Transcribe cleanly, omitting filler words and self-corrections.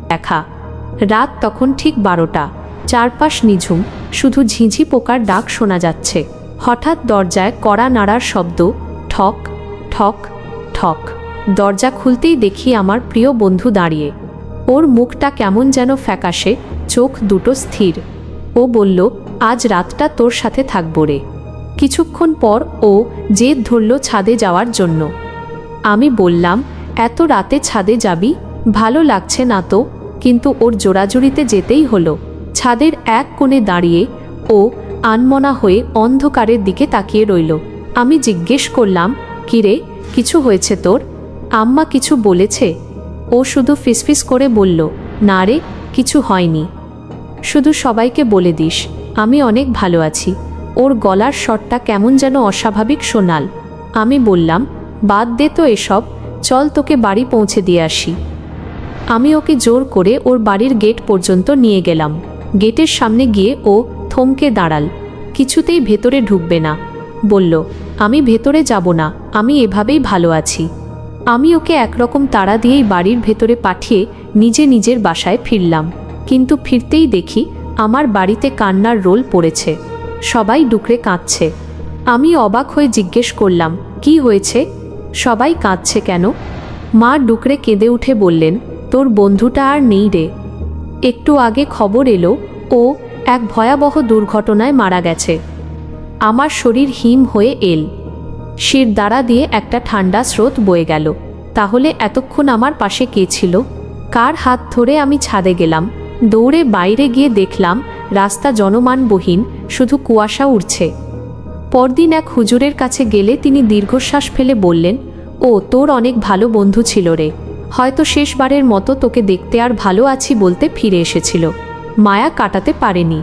দেখা। রাত তখন ঠিক 12টা। চারপাশ নিঝুম, শুধু ঝিঁঝি পোকার ডাক শোনা যাচ্ছে। হঠাৎ দরজায় কড়া নাড়ার শব্দ, ঠক ঠক ঠক। দরজা খুলতেই দেখি আমার প্রিয় বন্ধু দাঁড়িয়ে। ওর মুখটা কেমন যেন ফ্যাকাশে, চোখ দুটো স্থির। ও বলল, আজ রাতটা তোর সাথে থাকবো রে। কিছুক্ষণ পর ও জেদ ধরল ছাদে যাওয়ার জন্য। আমি বললাম, এত রাতে ছাদে যাবি? ভালো লাগছে না তো। কিন্তু ওর জোরাজুরিতে যেতেই হলো। ছাদের এক কোণে দাঁড়িয়ে ও আনমনা হয়ে অন্ধকারের দিকে তাকিয়ে রইল। আমি জিজ্ঞেস করলাম, কিরে, কিছু হয়েছে তোর? আম্মা কিছু বলেছে? ও শুধু ফিসফিস করে বলল, না রে, কিছু হয়নি। শুধু সবাইকে বলে দিস আমি অনেক ভালো আছি। ওর গলার স্বরটা কেমন যেন অস্বাভাবিক শোনাল। আমি বললাম, বাদ দে তো এসব, চল তোকে বাড়ি পৌঁছে দিয়ে আসি। আমি ওকে জোর করে ওর বাড়ির গেট পর্যন্ত নিয়ে গেলাম। গেটের সামনে গিয়ে ও থমকে দাঁড়াল। কিছুতেই ভেতরে ঢুকবে না। বলল, আমি ভেতরে যাব না, আমি এভাবেই ভালো আছি। আমি ওকে একরকম তাড়া দিয়েই বাড়ির ভেতরে পাঠিয়ে নিজের বাসায় ফিরলাম। কিন্তু ফিরতেই দেখি আমার বাড়িতে কান্নার রোল পড়েছে। সবাই ডুকরে কাঁদছে। আমি অবাক হয়ে জিজ্ঞেস করলাম, কি হয়েছে? সবাই কাঁদছে কেন? মা ডুকরে কেঁদে উঠে বললেন, তোর বন্ধুটা আর নেই রে। একটু আগে খবর এলো ও এক ভয়াবহ দুর্ঘটনায় মারা গেছে। আমার শরীর হিম হয়ে এল। শির দ্বারা দিয়ে একটা ঠান্ডা স্রোত বয়ে গেল। তাহলে এতক্ষণ আমার পাশে কে ছিল? কার হাত ধরে আমি ছাদে গেলাম? দৌড়ে বাইরে গিয়ে দেখলাম রাস্তা জনমানবহীন, শুধু কুয়াশা উড়ছে। পরদিন এক হুজুরের কাছে গেলে তিনি দীর্ঘশ্বাস ফেলে বললেন, ও তোর অনেক ভালো বন্ধু ছিল রে, হয়তো শেষবারের মতো তোকে দেখতে আর ভালো আছি বলতে ফিরে এসেছিল, মায়া কাটাতে পারেনি।